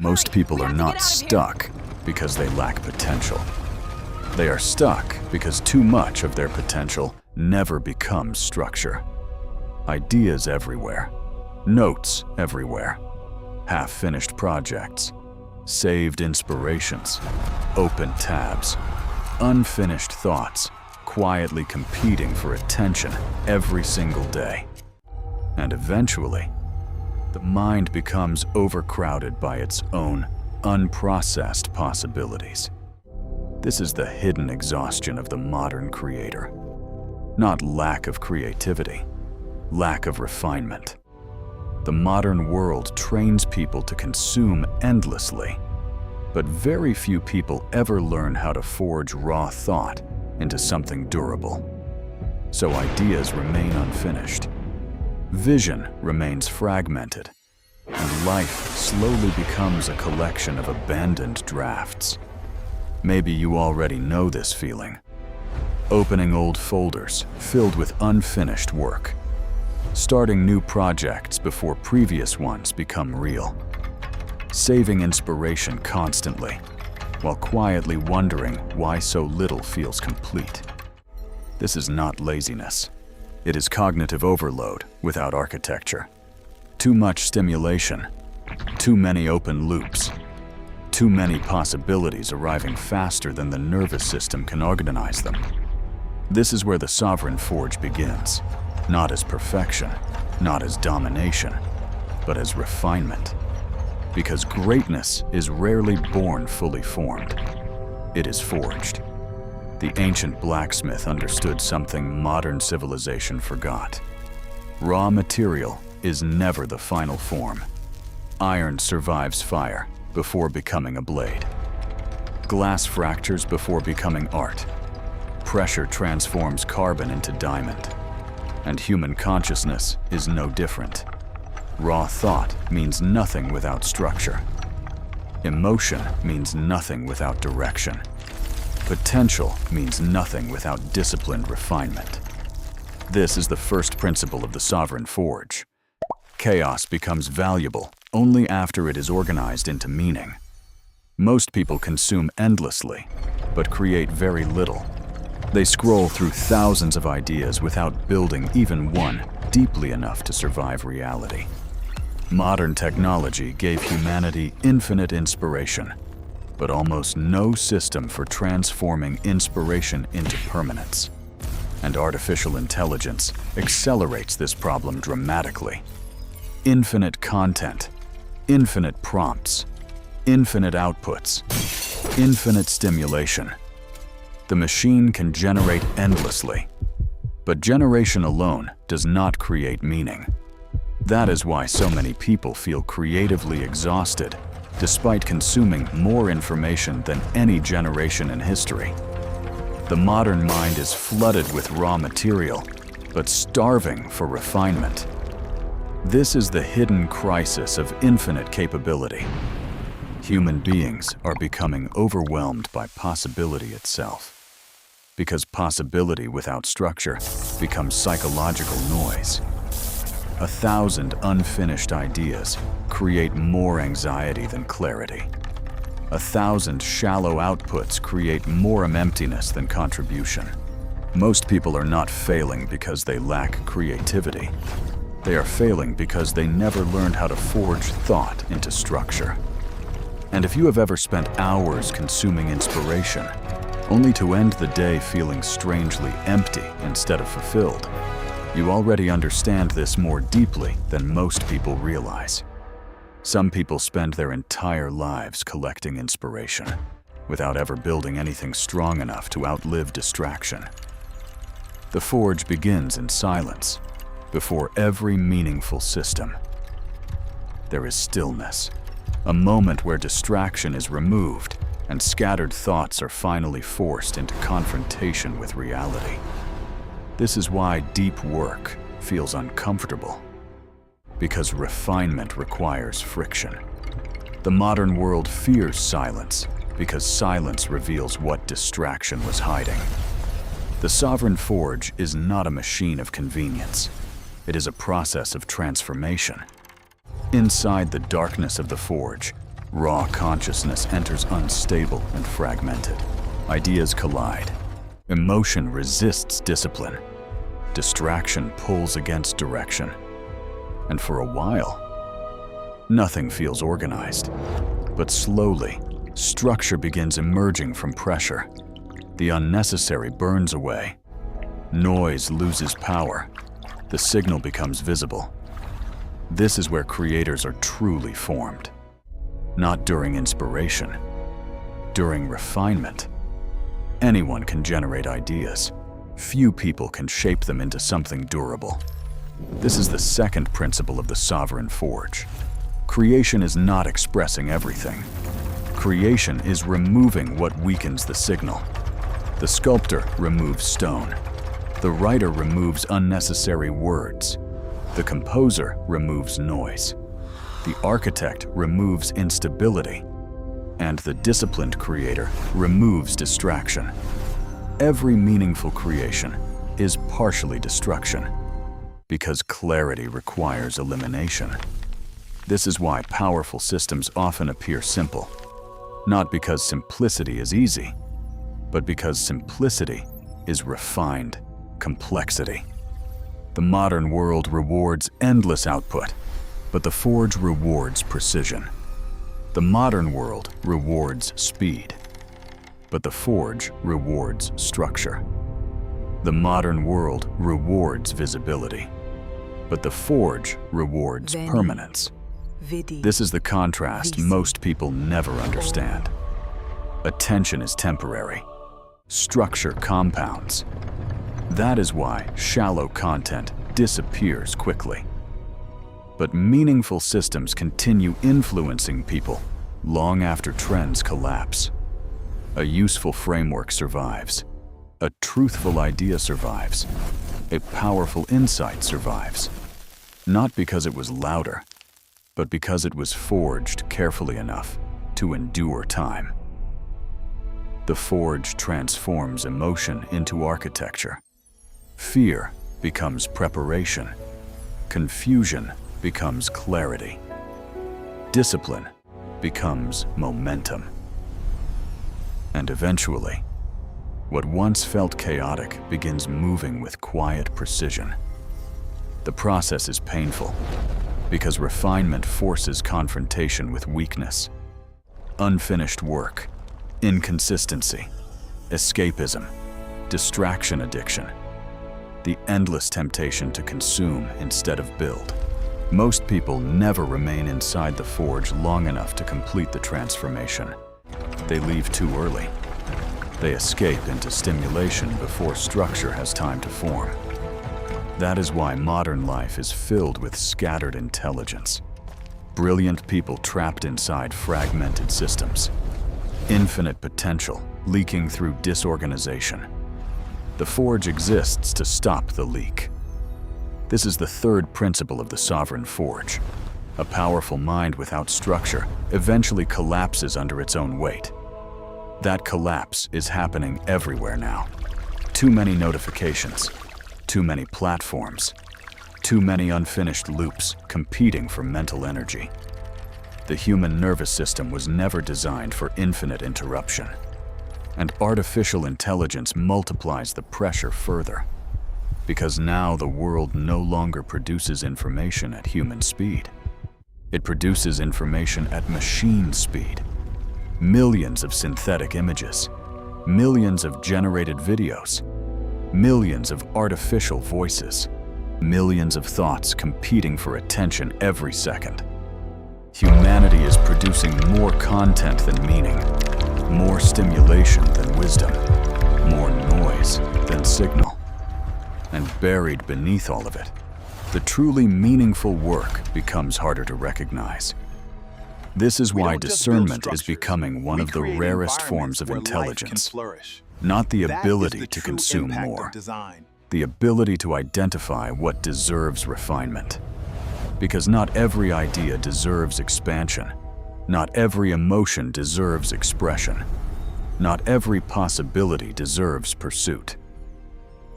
Most people are not stuck because they lack potential. They are stuck because too much of their potential never becomes structure. Ideas everywhere, notes everywhere, half-finished projects, saved inspirations, open tabs, unfinished thoughts, quietly competing for attention every single day. And eventually, the mind becomes overcrowded by its own unprocessed possibilities. This is the hidden exhaustion of the modern creator. Not lack of creativity, lack of refinement. The modern world trains people to consume endlessly, but very few people ever learn how to forge raw thought into something durable. So ideas remain unfinished. Vision remains fragmented, and life slowly becomes a collection of abandoned drafts. Maybe you already know this feeling. Opening old folders filled with unfinished work. Starting new projects before previous ones become real. Saving inspiration constantly, while quietly wondering why so little feels complete. This is not laziness. It is cognitive overload without architecture. Too much stimulation, too many open loops, too many possibilities arriving faster than the nervous system can organize them. This is where the Sovereign Forge begins, not as perfection, not as domination, but as refinement. Because greatness is rarely born fully formed. It is forged. The ancient blacksmith understood something modern civilization forgot. Raw material is never the final form. Iron survives fire before becoming a blade. Glass fractures before becoming art. Pressure transforms carbon into diamond. And human consciousness is no different. Raw thought means nothing without structure. Emotion means nothing without direction. Potential means nothing without disciplined refinement. This is the first principle of the Sovereign Forge. Chaos becomes valuable only after it is organized into meaning. Most people consume endlessly, but create very little. They scroll through thousands of ideas without building even one deeply enough to survive reality. Modern technology gave humanity infinite inspiration, but almost no system for transforming inspiration into permanence. And artificial intelligence accelerates this problem dramatically. Infinite content, infinite prompts, infinite outputs, infinite stimulation. The machine can generate endlessly, but generation alone does not create meaning. That is why so many people feel creatively exhausted, despite consuming more information than any generation in history. The modern mind is flooded with raw material, but starving for refinement. This is the hidden crisis of infinite capability. Human beings are becoming overwhelmed by possibility itself. Because possibility without structure becomes psychological noise. 1,000 unfinished ideas create more anxiety than clarity. 1,000 shallow outputs create more emptiness than contribution. Most people are not failing because they lack creativity. They are failing because they never learned how to forge thought into structure. And if you have ever spent hours consuming inspiration, only to end the day feeling strangely empty instead of fulfilled, you already understand this more deeply than most people realize. Some people spend their entire lives collecting inspiration, without ever building anything strong enough to outlive distraction. The forge begins in silence, before every meaningful system. There is stillness, a moment where distraction is removed and scattered thoughts are finally forced into confrontation with reality. This is why deep work feels uncomfortable, because refinement requires friction. The modern world fears silence because silence reveals what distraction was hiding. The Sovereign Forge is not a machine of convenience. It is a process of transformation. Inside the darkness of the forge, Raw consciousness enters unstable and fragmented. Ideas collide. Emotion resists discipline. Distraction pulls against direction. And for a while, nothing feels organized. But slowly, structure begins emerging from pressure. The unnecessary burns away. Noise loses power. The signal becomes visible. This is where creators are truly formed. Not during inspiration, during refinement. Anyone can generate ideas. Few people can shape them into something durable. This is the second principle of the Sovereign Forge. Creation is not expressing everything. Creation is removing what weakens the signal. The sculptor removes stone. The writer removes unnecessary words. The composer removes noise. The architect removes instability. And the disciplined creator removes distraction. Every meaningful creation is partially destruction, because clarity requires elimination. This is why powerful systems often appear simple, not because simplicity is easy, but because simplicity is refined complexity. The modern world rewards endless output, but the Forge rewards precision. The modern world rewards speed, but the Forge rewards structure. The modern world rewards visibility, but the Forge rewards permanence. This is the contrast most people never understand. Attention is temporary. Structure compounds. That is why shallow content disappears quickly. But meaningful systems continue influencing people long after trends collapse. A useful framework survives. A truthful idea survives. A powerful insight survives. Not because it was louder, but because it was forged carefully enough to endure time. The Forge transforms emotion into architecture. Fear becomes preparation. Confusion becomes clarity. Discipline becomes momentum. And eventually, what once felt chaotic begins moving with quiet precision. The process is painful because refinement forces confrontation with weakness, unfinished work, inconsistency, escapism, distraction addiction, the endless temptation to consume instead of build. Most people never remain inside the Forge long enough to complete the transformation. They leave too early. They escape into stimulation before structure has time to form. That is why modern life is filled with scattered intelligence. Brilliant people trapped inside fragmented systems. Infinite potential leaking through disorganization. The Forge exists to stop the leak. This is the third principle of the Sovereign Forge. A powerful mind without structure eventually collapses under its own weight. That collapse is happening everywhere now. Too many notifications, too many platforms, too many unfinished loops competing for mental energy. The human nervous system was never designed for infinite interruption, and artificial intelligence multiplies the pressure further, because now the world no longer produces information at human speed. It produces information at machine speed. Millions of synthetic images, millions of generated videos, millions of artificial voices, millions of thoughts competing for attention every second. Humanity is producing more content than meaning, more stimulation than wisdom, more noise than signal. And buried beneath all of it, the truly meaningful work becomes harder to recognize. This is why discernment is becoming one of the rarest forms of intelligence. Not the ability to consume more, the ability to identify what deserves refinement. Because not every idea deserves expansion. Not every emotion deserves expression. Not every possibility deserves pursuit.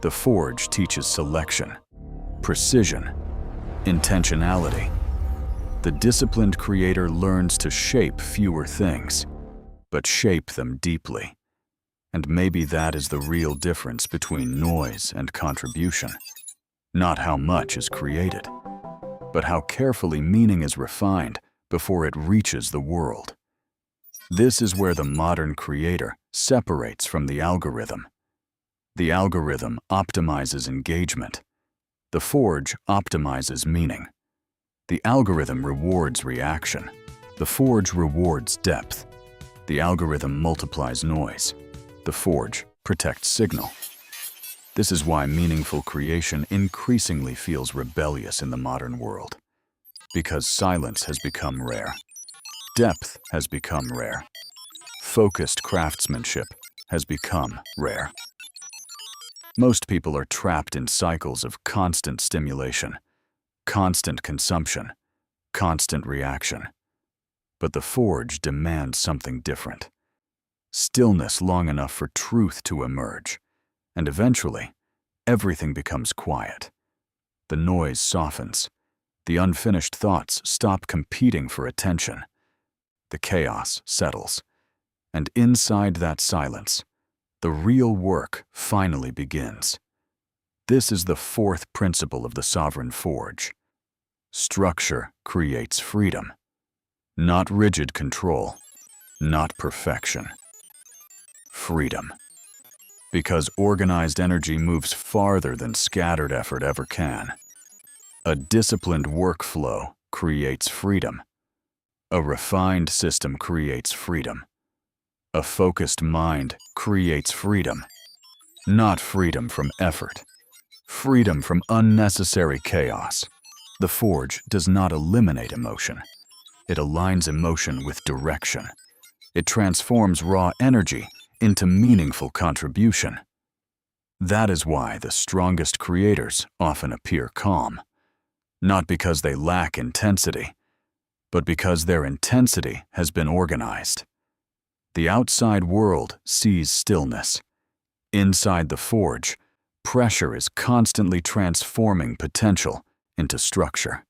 The Forge teaches selection, precision, intentionality. The disciplined creator learns to shape fewer things, but shape them deeply. And maybe that is the real difference between noise and contribution. Not how much is created, but how carefully meaning is refined before it reaches the world. This is where the modern creator separates from the algorithm. The algorithm optimizes engagement. The forge optimizes meaning. The algorithm rewards reaction. The forge rewards depth. The algorithm multiplies noise. The forge protects signal. This is why meaningful creation increasingly feels rebellious in the modern world. Because silence has become rare. Depth has become rare. Focused craftsmanship has become rare. Most people are trapped in cycles of constant stimulation, constant consumption, constant reaction. But the forge demands something different. Stillness long enough for truth to emerge, and eventually, everything becomes quiet. The noise softens. The unfinished thoughts stop competing for attention. The chaos settles. And inside that silence, the real work finally begins. This is the fourth principle of the sovereign forge. Structure creates freedom. Not rigid control, not perfection. Freedom. Because organized energy moves farther than scattered effort ever can. A disciplined workflow creates freedom. A refined system creates freedom. A focused mind creates freedom. Not freedom from effort. Freedom from unnecessary chaos. The forge does not eliminate emotion. It aligns emotion with direction. It transforms raw energy into meaningful contribution. That is why the strongest creators often appear calm. Not because they lack intensity, but because their intensity has been organized. The outside world sees stillness. Inside the forge, pressure is constantly transforming potential into structure.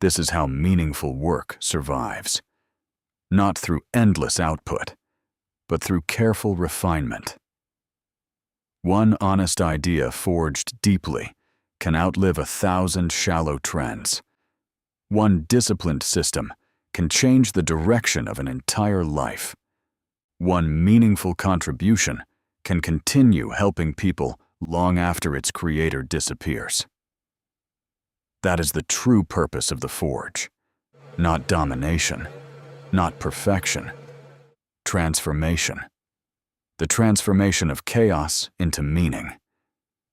This is how meaningful work survives. Not through endless output, but through careful refinement. One honest idea forged deeply can outlive 1,000 shallow trends. One disciplined system can change the direction of an entire life. One meaningful contribution can continue helping people long after its creator disappears. That is the true purpose of the forge. Not domination, not perfection. Transformation. The transformation of chaos into meaning.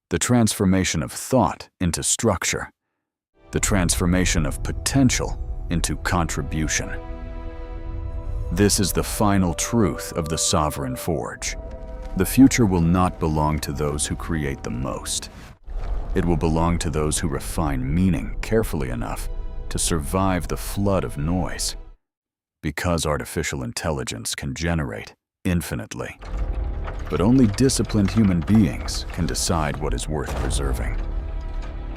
The transformation of thought into structure. The transformation of potential into contribution. This is the final truth of the sovereign forge. The future will not belong to those who create the most. It will belong to those who refine meaning carefully enough to survive the flood of noise. Because artificial intelligence can generate infinitely. But only disciplined human beings can decide what is worth preserving.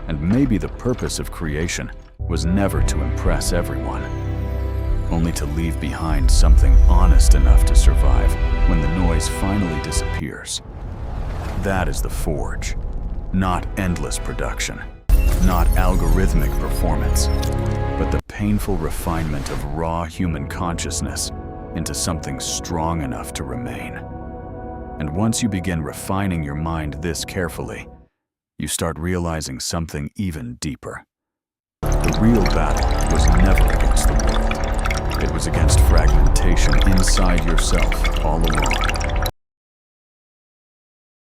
And maybe the purpose of creation was never to impress everyone, only to leave behind something honest enough to survive when the noise finally disappears. That is the forge, not endless production, not algorithmic performance, but the painful refinement of raw human consciousness into something strong enough to remain. And once you begin refining your mind this carefully, you start realizing something even deeper. The real battle was never against the world. It was against fragmentation inside yourself all along.